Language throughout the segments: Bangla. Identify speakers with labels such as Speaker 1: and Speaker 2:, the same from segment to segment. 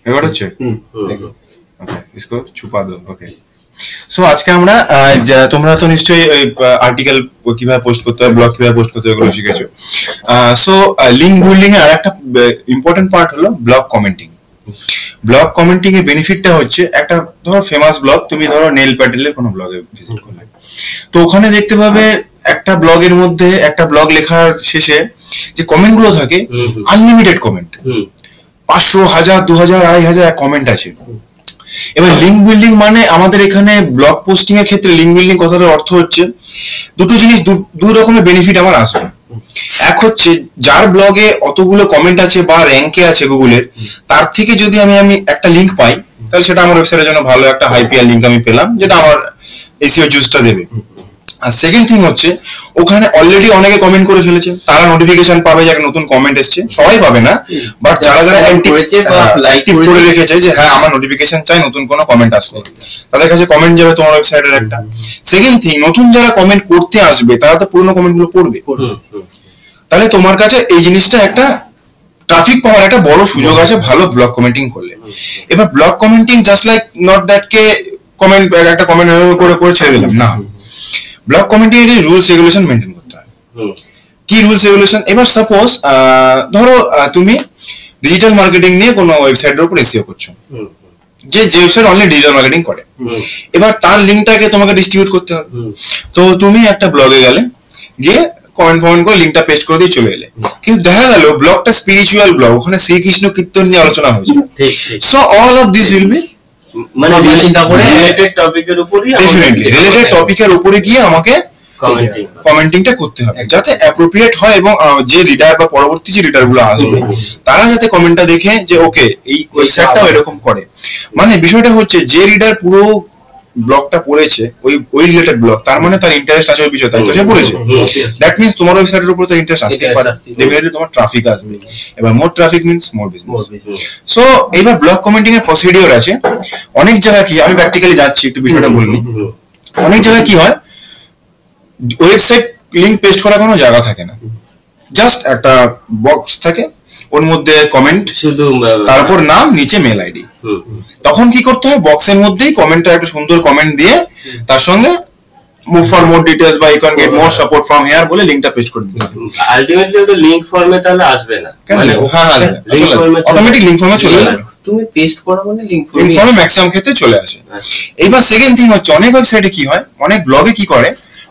Speaker 1: রেকর্ড হচ্ছে? ওকে, इसको छुपा दो। ওকে, সো আজকে আমরা তোমরা তো নিশ্চয়ই আর্টিকেল কিভাবে পোস্ট করতে হয়, ব্লগ কিভাবে পোস্ট করতে হয় এগুলো শিখেছো। সো লিঙ্ক বিল্ডিং এর আরেকটা ইম্পর্টেন্ট পার্ট হলো ব্লগ কমেন্টিং। ব্লগ কমেন্টিং এর বেনিফিটটা হচ্ছে, একটা ধরো ফেমাস ব্লগ, তুমি ধরো নেল প্যাটেলের কোনো ব্লগে ভিজিট করলে, তো ওখানে দেখতে পাবে একটা ব্লগের মধ্যে, একটা ব্লগ লেখার শেষে যে কমেন্ট গুলো থাকে, আনলিমিটেড কমেন্ট, 500, 1000, 2000, 2500 কমেন্ট আছে। এবার লিঙ্ক বিল্ডিং মানে আমাদের এখানে ব্লগ পোস্টিং এর ক্ষেত্রে লিঙ্ক বিল্ডিং কথাটার অর্থ হচ্ছে দুটো জিনিস, দুই রকমের বেনিফিট আমার আসবে। এক হচ্ছে যার ব্লগে অতগুলো কমেন্ট আছে বা র্যাঙ্কে আছে গুগলের, তার থেকে যদি আমি একটা লিঙ্ক পাই, তাহলে সেটা আমার ওয়েবসাইটের জন্য ভালো একটা হাই পিআর লিঙ্ক আমি পেলাম, যেটা আমার এসইও জুসটা দেবে। আর সেকেন্ড থিং হচ্ছে, ওখানে অলরেডি অনেকে কমেন্ট করে ফেলেছে, তারা নোটিফিকেশন পাবে যে একটা নতুন কমেন্ট এসছে। সবাই পাবে না, বাট যারা যারা অ্যাক্টিভ করে রেখেছে যে হ্যাঁ আমার নোটিফিকেশন চাই নতুন কোনো কমেন্ট আসলে, তাদের কাছে কমেন্ট যাবে তোমার ওয়েবসাইটের একটা। সেকেন্ড থিং, নতুন যারা কমেন্ট করতে আসবে তারা তো পুরনো কমেন্ট গুলো পড়বে, তাহলে তোমার কাছে এই জিনিসটা একটা ট্রাফিক পাওয়ার একটা বড় সুযোগ আছে ভালো ব্লগ কমেন্টিং করলে। এবার blog commenting just like not that K comment একটা কমেন্ট করে ছেড়ে দিলাম না। ব্লগ কমেন্টিং এর রুলস রেগুলেশন মেনটেন করতে হয়। কি রুলস রেগুলেশন? এবার সাপোজ ধরো তুমি ডিজিটাল মার্কেটিং নিয়ে কোনো ওয়েবসাইটের উপর এসইও করছো, যে ওয়েবসাইট অনলি ডিজিটাল মার্কেটিং করে, এবার তার লিঙ্কটাকে তোমাকে ডিস্ট্রিবিউট করতে হবে। তো তুমি একটা ব্লগে গেলে, গিয়ে কমেন্ট করে লিঙ্কটা পেস্ট করে দিয়ে চলে এলে, কিন্তু দেখা গেল ব্লগটা স্পিরিচুয়াল ব্লগ, ওখানে শ্রীকৃষ্ণ কীর্তন নিয়ে আলোচনা হয়েছে। So all of this will be related টপিকের উপরে গিয়ে আমাকে কমেন্টিংটা করতে হবে, যাতে অ্যাপ্রোপ্রিয়েট হয় এবং যে রিডার বা পরবর্তী যে রিডার গুলো আসবে তারা যাতে কমেন্টটা দেখে যে ওকে এই ওয়েবসাইটটাও এরকম করে। মানে বিষয়টা হচ্ছে, যে রিডার পুরো ব্লগটা পড়েছে, ওই রিলেটেড ব্লগ, তার মানে তার ইন্টারেস্ট আছে ওই বিষয়ে, তাই তো সে পড়েছে। দ্যাট মিন্স তোমার ওয়েবসাইটের উপর তার ইন্টারেস্ট আসতে পারে, ডেফিনেটলি তোমার ট্রাফিক আসবে। এবার মোর ট্রাফিক মিন্স মোর বিজনেস। সো এবার ব্লগ কমেন্টিং এর প্রসিডিওর আছে অনেক জায়গায়। কি আমি প্র্যাকটিক্যালি যাচ্ছি, একটু বিষয়টা বলবো। অনেক জায়গায় কি হয়, ওয়েবসাইট লিংক পেস্ট করার কোনো জায়গা থাকে না, জাস্ট একটা বক্স থাকে, ওর মধ্যে কমেন্ট শুধু, তারপর নাম, নিচে মেল আইডি। তখন কি করতে হয়, বক্সের মধ্যেই কমেন্টটা একটা সুন্দর কমেন্ট দিয়ে তার সঙ্গে মুভ ফর মোর ডিটেইলস বা you can get more support from here বলে লিংকটা পেস্ট করে দিতে হবে।
Speaker 2: আলটিমেটলি ওটা লিংক ফর্মে তাহলে আসবে না, মানে
Speaker 1: হ্যাঁ লিংক ফর্মে অটোমেটিক লিংক ফর্মে চলে যাবে।
Speaker 3: তুমি পেস্ট করো মানে লিংক
Speaker 1: ফর্মে ম্যাক্সিমাম ক্ষেত্রে চলে আসে। এবার সেকেন্ড থিং হচ্ছে, অনেক ওয়েবসাইটে কি হয়, অনেক ব্লগে কি করে,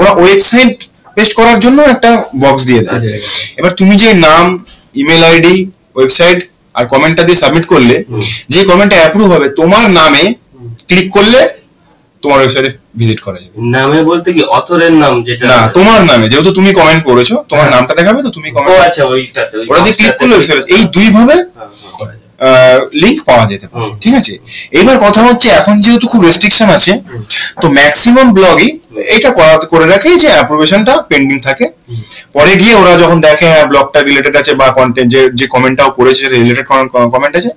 Speaker 1: ওরা ওয়েবসাইট পেস্ট করার জন্য একটা বক্স দিয়ে দেয়। এবার তুমি যে নাম, ইমেল আইডি, ওয়েবসাইট আর কমেন্টটা দিয়ে সাবমিট করলে, যে কমেন্টটা অ্যাপ্রুভ হবে, তোমার নামে ক্লিক করলে তোমার ওয়েবসাইটে ভিজিট করা যাবে।
Speaker 2: নামে বলতে কি অথরের নাম? যেটা
Speaker 1: না, তোমার নামে, যেহেতু তুমি কমেন্ট করেছো, তোমার নামটা দেখাবে, তো তুমি কমেন্ট,
Speaker 2: আচ্ছা ওইটাতে
Speaker 1: ওটা দিয়ে ক্লিক করলে ওয়েবসাইট, এই দুই ভাবে লিংক পাওয়া যেতে পারে। ঠিক আছে, এবার কথা হচ্ছে, এখন যেহেতু খুব রেস্ট্রিকশন আছে, তো ম্যাক্সিমাম ব্লগই এটা করে রাখে যে অ্যাপ্রুভেশনটা পেন্ডিং থাকে। পরে গিয়ে ওরা যখন দেখে হ্যাঁ ব্লগটা রিলেটেড আছে বা কন্টেন্ট যে কমেন্টটাও করেছে রিলেটেড কমেন্ট আছে,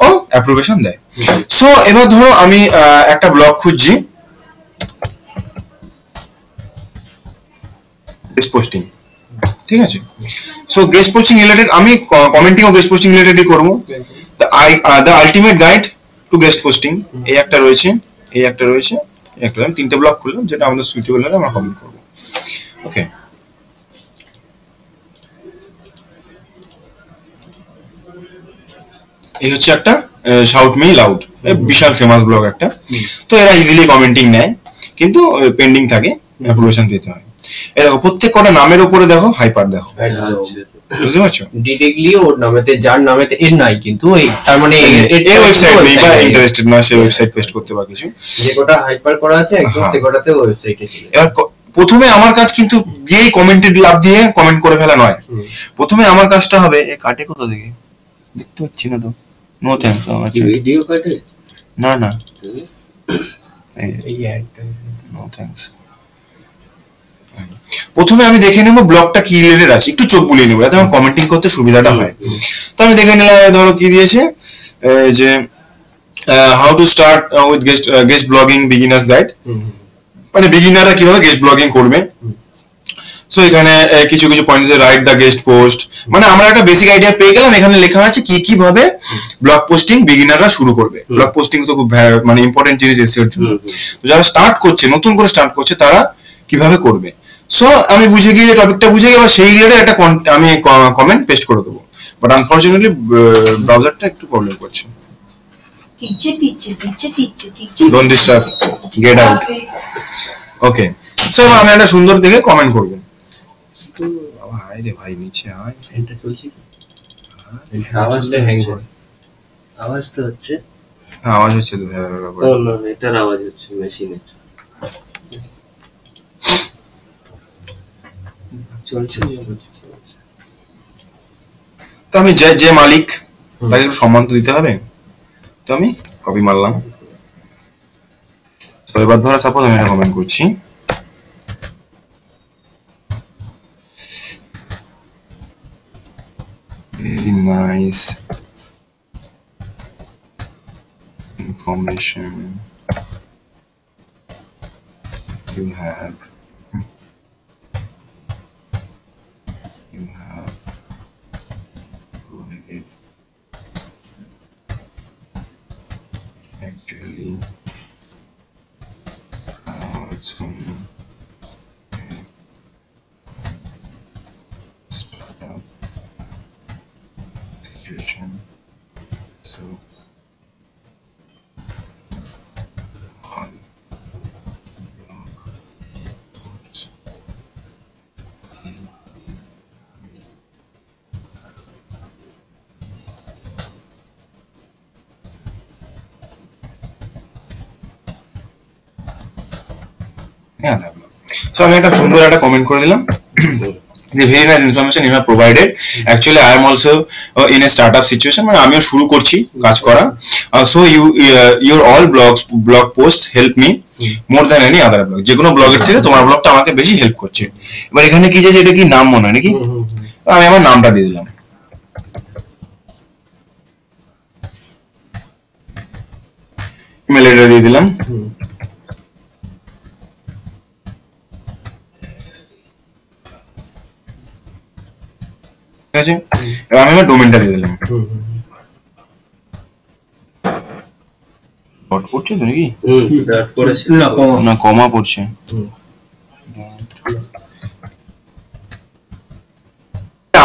Speaker 1: ও অ্যাপ্রুভেশন দেয়। সো এবার ধরো আমি একটা ব্লগ খুঁজছি, গেস্ট পোস্টিং, ঠিক আছে। সো গেস্ট পোস্টিং রিলেটেড, আমি কমেন্টিং ও গেস্ট পোস্টিং রিলেটেডই করবো। The ultimate guide to guest posting, এই একটা রয়েছে, এই একটা রয়েছে, এই একটা, আমি তিনটে ব্লগ খুললাম, যেটা আমাদের সুইটেবল হলে আমরা কমেন্ট করবো। ওকে, এই হচ্ছে একটা শাউট মি লাউড, বিশাল ফেমাস ব্লগ একটা। তো এরা ইজিলি কমেন্টিং নেয়, কিন্তু পেন্ডিং থাকে, অ্যাপ্রুভেশন দিতে হয়। এই দেখো প্রত্যেক কটা নামের উপরে দেখো হাইপার দেখো, বুঝতে পারছো?
Speaker 3: ডিরেক্টলি ওর নামেতে, যার নামেতে এর নাই, কিন্তু এই তার মানে
Speaker 1: এই ওয়েবসাইট নেই বা ইন্টারেস্টেড না, সেই ওয়েবসাইট পেস্ট করতে বা কিছু,
Speaker 3: যে কোটা হাইপার করা আছে একদম সে কোটাতে ওয়েবসাইটে।
Speaker 1: এবার প্রথমে আমার কাজ কিন্তু গিয়ে কমেন্টেড লাভ দিয়ে কমেন্ট করে ফেলা নয়। প্রথমে আমার কাজটা হবে, এ কাটে কোথা থেকে দেখতে পাচ্ছি না তো, নো থ্যাঙ্কস। আচ্ছা
Speaker 2: ভিডিও কাটে
Speaker 1: না, না
Speaker 3: এই অ্যাড,
Speaker 1: নো থ্যাঙ্কস। প্রথমে আমি দেখে নেবো ব্লগটা কি রিলেটেড আছে, একটু চোখ বুলিয়ে নেবো, যাতে আমার কমেন্টিং করতে সুবিধাটা হয়। তো আমি দেখে নিলাম, ধরো কি দিয়েছে, যে how to start with guest blogging beginners guide, মানে বিগিনাররা কিভাবে গেস্ট ব্লগিং করবে। সো এখানে কিছু কিছু points write the guest post, মানে আমরা একটা বেসিক আইডিয়া পেয়ে গেলাম। এখানে লেখা আছে কি কি ভাবে ব্লগ পোস্টিং বিগিনাররা শুরু করবে। ব্লগ পোস্টিং তো খুব মানে ইম্পর্টেন্ট জিনিস এসিওর জন্য। তো যারা স্টার্ট করছে, নতুন করে স্টার্ট করছে, তারা কিভাবে করবে। সো আমি বুঝে গিয়ে টপিকটা বুঝে গিয়ে সেই রিলেটেড একটা আমি কমেন্ট পেস্ট করে দেবো। বাট আনফরচুনেটলি ব্রাউজারটা একটু প্রবলেম করছে। Don't disturb, get out. Okay, so আমি একটা সুন্দর দেখে কমেন্ট করব। তো হাই রে ভাই, নিচে আয়।
Speaker 3: এটা চলছে কি?
Speaker 2: আওয়াজটা
Speaker 3: হ্যাং
Speaker 2: হচ্ছে।
Speaker 3: করে।
Speaker 2: আওয়াজ তো হচ্ছে।
Speaker 1: হ্যাঁ, আওয়াজ হচ্ছে তো।
Speaker 2: ও না, এটার আওয়াজ হচ্ছে মেশিনের। চলছে।
Speaker 1: তো আমি যে মালিক, তাকে একটু সম্মান তো দিতে হবে। তো আমি কপি মারলাম। তো এবার ধরো সাপোজ আমি একটা কমেন্ট করছি, very nice information you have provided. Actually, some startup situation. So all blog posts So আমি একটা সুন্দর একটা কমেন্ট করে দিলাম। The very nice information you have provided. Actually, I am also in a startup situation. মানে আমিও শুরু করছি কাজ করা। So your all blog posts help me more than any other blog. যে কোনো ব্লগের থেকে তোমার ব্লগটা আমাকে বেশি হেল্প করছে। এবার এখানে কি যে এটা কি নাম মনে হয় নাকি? আমি আমার নামটা দিয়ে দিলাম। ইমেল অ্যাড্রেস দিয়ে দিলাম। ঠিক আছে, এবার আমি আমার ডোমেনটা দিয়ে দিলাম। ডট পড়ছে তো নাকি?
Speaker 2: ডট পড়েছে
Speaker 1: না, কমা পড়ছে।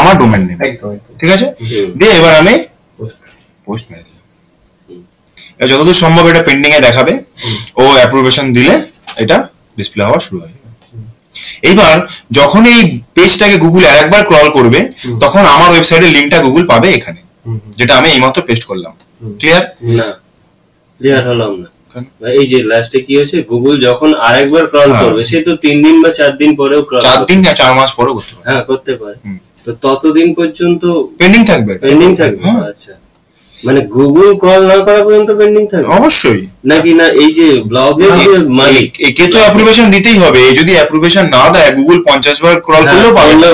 Speaker 1: আমার ডোমেন নেম, ঠিক আছে। দিয়ে এবার আমি পোস্ট মেরে দিলাম। যতদূর সম্ভব এটা পেন্ডিং এ দেখাবে, ও অ্যাপ্রুভেশন দিলে এটা ডিসপ্লে হওয়া শুরু হয়ে যাবে। এইবার যখন এই পেজটাকে গুগল আরেকবার ক্রল করবে, তখন আমার ওয়েবসাইটের লিংকটা গুগল পাবে এখানে, যেটা আমি এইমাত্র পেস্ট করলাম। ক্লিয়ার?
Speaker 2: না, ক্লিয়ার হলাম না। এই যে লাস্টে কি হয়েছে, গুগল যখন আরেকবার ক্রল করবে, সে তো 3 দিন বা 4 দিন পরেও ক্রল
Speaker 1: 4 দিন না 4 মাস পরেও করতে পারে।
Speaker 2: হ্যাঁ, করতে পারে। তো ততদিন পর্যন্ত
Speaker 1: পেন্ডিং থাকবে।
Speaker 2: পেন্ডিং থাকবে। আচ্ছা, মানে গুগল কল না করা পর্যন্ত পেন্ডিং থাকবে? অবশ্যই। নাকি না, এই যে ব্লগের যে মালিক, একে তো অ্যাপ্রুভেশন দিতেই হবে। এই যদি অ্যাপ্রুভেশন না দেয়, গুগল 50 বার ক্রল করলেও পাবে না।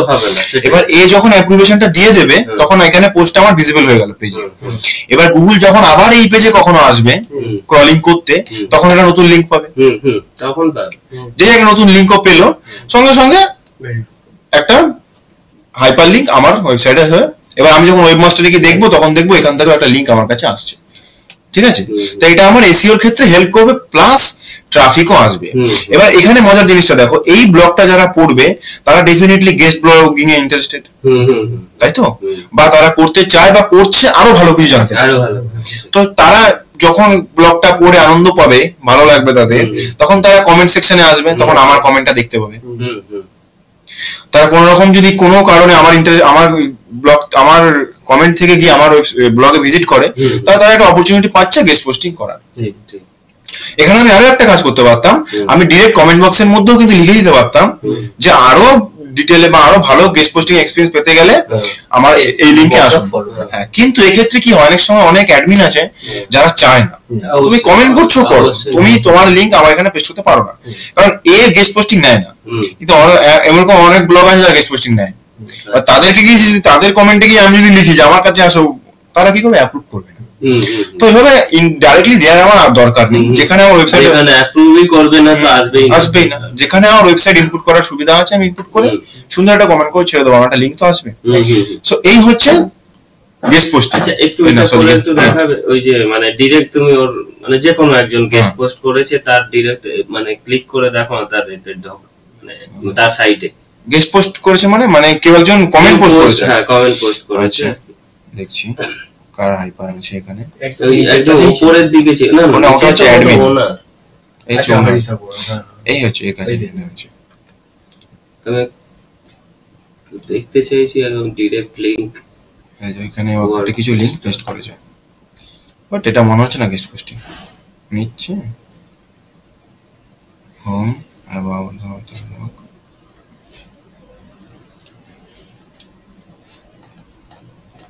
Speaker 2: এবার এ যখন অ্যাপ্রুভেশনটা দিয়ে দেবে, তখন এখানে পোস্ট আমার ভিজিবল হয়ে গেল পেজে। এবার গুগল যখন আবার এই পেজে কখনো আসবে ক্রলিং করতে, তখন একটা নতুন লিংক পাবে। তখন যে একটা নতুন লিংকও পেলো, সঙ্গে সঙ্গে একটা হাইপার লিংক আমার ওয়েবসাইটে হয়ে, এবার আমি যখন ওয়েবমাস্টারে গিয়ে দেখবো, তখন দেখবো এখান থেকে একটা লিংক আমার কাছে আসছে। ঠিক আছে, তো এটা আমার এসইওর ক্ষেত্রে হেল্প করবে, প্লাস ট্রাফিকও আসবে। এবার এখানে মজার জিনিসটা দেখো, এই ব্লগটা যারা পড়বে তারা ডেফিনেটলি গেস্ট ব্লগিং এ ইন্টারেস্টেড, তাই তো? বা তারা করতে চায় বা করছে, আরো ভালো কিছু জানতে চায়। তো তারা যখন ব্লগটা পড়ে আনন্দ পাবে, ভালো লাগবে তাদের, তখন তারা কমেন্ট সেকশনে আসবে, তখন আমার কমেন্টটা দেখতে পাবে। তারা কোন রকম যদি কোনো কারণে আমার কমেন্ট থেকে গিয়ে আমার ব্লগে ভিজিট করে, তাহলে তারা একটা অপরচুনিটি পাচ্ছে গেস্ট পোস্টিং করার। এখানে আমি আরো একটা কাজ করতে পারতাম, আমি ডিরেক্ট কমেন্ট বক্সের মধ্যেও কিন্তু লিখে দিতে পারতাম যে আরো ডিটেইলে বা আরো ভালো গেস্ট পোস্টিং এক্সপেরিয়েন্স পেতে গেলে আমার এই লিংকে আসুন। হ্যাঁ, কিন্তু এক্ষেত্রে কি অনেক সময় অনেক অ্যাডমিন আছে যারা চায় না তুমি কমেন্ট করছো, করো, তুমি তোমার লিংক আমার এখানে পেস্ট করতে পারো না, কারণ এ গেস্ট পোস্টিং নেয় না। কিন্তু এরকম অনেক ব্লগ আছে যারা গেস্ট পোস্টিং নেয়, তাদেরকে কি তাদের কমেন্টে গিয়ে আমি যদি লিখি যে আমার কাছে আসো, তারা কি করবে? অ্যাপ্রুভ করবে না।
Speaker 1: তো এইভাবে ডাইরেক্টলি দেওয়ার আমার দরকার নেই, যেখানে আমার ওয়েবসাইট
Speaker 2: এখানে অ্যাপ্রুভই করবে না তো আসবেই
Speaker 1: না, যেখানে আমার ওয়েবসাইট ইনপুট করার সুবিধা আছে আমি ইনপুট করে সুন্দর একটা কমেন্ট করে ছেড়ে দেবো, আমার একটা লিংক তো আসবে। সো এই হচ্ছে গেস্ট পোস্ট।
Speaker 2: আচ্ছা একটু একটু দেখাবে ওই যে মানে ডাইরেক্ট তুমি ওর মানে যে কোনো একজন গেস্ট পোস্ট করেছে তার ডাইরেক্ট মানে ক্লিক করে দেখো তার রেটেড দাও মানে তার সাইটে
Speaker 1: গেস্ট পোস্ট করেছে মানে কেউ একজন কমেন্ট পোস্ট করেছে।
Speaker 2: হ্যাঁ কমেন্ট পোস্ট করেছে,
Speaker 1: দেখছি কার হাইপার আছে এখানে,
Speaker 2: একদম উপরের দিকে ছিল না
Speaker 1: না ওটা হচ্ছে অ্যাডমিন, এই
Speaker 3: আচ্ছা হারিসা বল, হ্যাঁ
Speaker 1: এই হচ্ছে এর কাছে হচ্ছে।
Speaker 2: আমি দেখতে চাইছি একদম ডাইরেক্ট লিংক,
Speaker 1: এই যে এখানে ওটা কিছু লিংক পেস্ট করেছে, বাট এটা মনে হচ্ছে না গেস্ট পোস্টিং নিচ্ছে। হোম অ্যাবাউট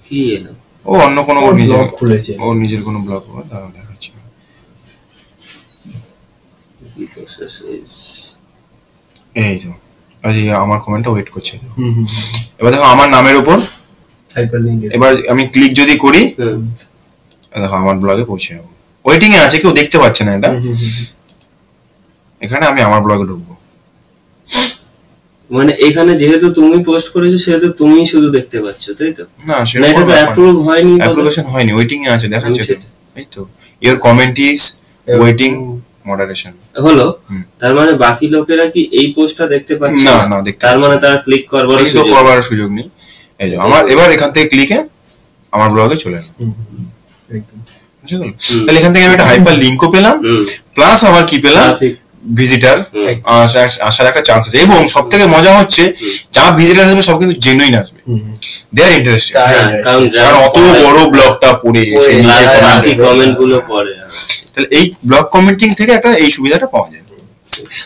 Speaker 2: কি এলো,
Speaker 1: ও অন্য কোনো ওর নিজের
Speaker 3: ব্লগ খুলেছে,
Speaker 1: ওর নিজের কোনো ব্লগ ও দাঁড়াও দেখাচ্ছি। এই তো আজকে আমার কমেন্টটা ওয়েট করছে। এবার দেখো আমার নামের উপর
Speaker 3: হাইপারলিংক,
Speaker 1: এবার আমি ক্লিক যদি করি দেখো আমার ব্লগে পৌঁছে যাবো। ওয়েটিং এ আছে, কেউ দেখতে পাচ্ছে না এটা, এখানে আমি আমার ব্লগে ঢুকবো।
Speaker 2: মানে এখানে যেহেতু তুমি পোস্ট করেছো সেহেতু তুমিই শুধু দেখতে পাচ্ছ, তাই তো?
Speaker 1: না
Speaker 2: সেটা তো অ্যাপ্রুভ হয়নি,
Speaker 1: অ্যাপ্রুভেশন হয়নি, ওয়েটিং এ আছে দেখাচ্ছে তো, এই তো your comment is waiting moderation হলো।
Speaker 2: তার মানে বাকি লোকেরা কি এই পোস্টটা দেখতে পাচ্ছে
Speaker 1: না? না দেখতে,
Speaker 2: তার মানে তারা ক্লিক করবার
Speaker 1: সুযোগ নেই। এই যে আমার এবার এখান থেকে ক্লিকে আমার ব্লগে চলে এলো, তাহলে এখান থেকে আমি একটা হাইপার লিংকও পেলাম, প্লাস আবার কি পেলাম ভিজিটার আসার একটা চান্স আছে। এবং সব থেকে মজা হচ্ছে যা ভিজিটার আসবে সব কিন্তু জেনুইন আসবে, দে আর ইন্টারেস্টেড, কারণ অত বড় ব্লগটা পড়ে এসে নিচে
Speaker 2: কমেন্ট গুলো পড়ে,
Speaker 1: তাহলে এই ব্লগ কমেন্টিং থেকে একটা এই সুবিধাটা পাওয়া যায়।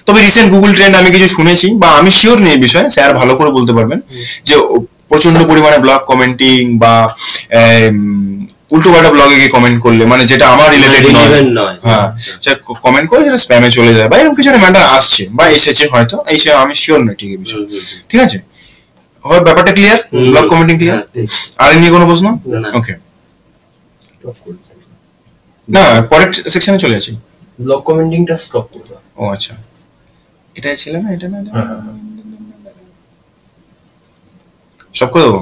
Speaker 1: তবে রিসেন্ট গুগল ট্রেন্ড আমি কিছু শুনেছি, বা আমি শিওর নেই বিষয়ে, স্যার ভালো করে বলতে পারবেন, যে প্রচন্ড পরিমাণে ব্লগ কমেন্টিং বা উল্টো পাল্টা ব্লগে গিয়ে কমেন্ট করলে, মানে যেটা আমার রিলেটেড নয়, হ্যাঁ সেটা কমেন্ট করে যেটা স্প্যামে চলে যায় বা এরকম কিছু একটা ম্যাটার আসছে বা এসেছে হয়তো, এই আমি শিওর নই ঠিক এই বিষয়ে। ঠিক আছে, ব্যাপারটা ক্লিয়ার, ব্লগ কমেন্টিং ক্লিয়ার। আর নিয়ে কোনো প্রশ্ন? ওকে, না পরের সেকশনে চলে যাচ্ছি,
Speaker 3: ব্লগ কমেন্টিংটা স্টপ করব।
Speaker 1: ও আচ্ছা, এটাই ছিল না, এটা না সব করে দেবো।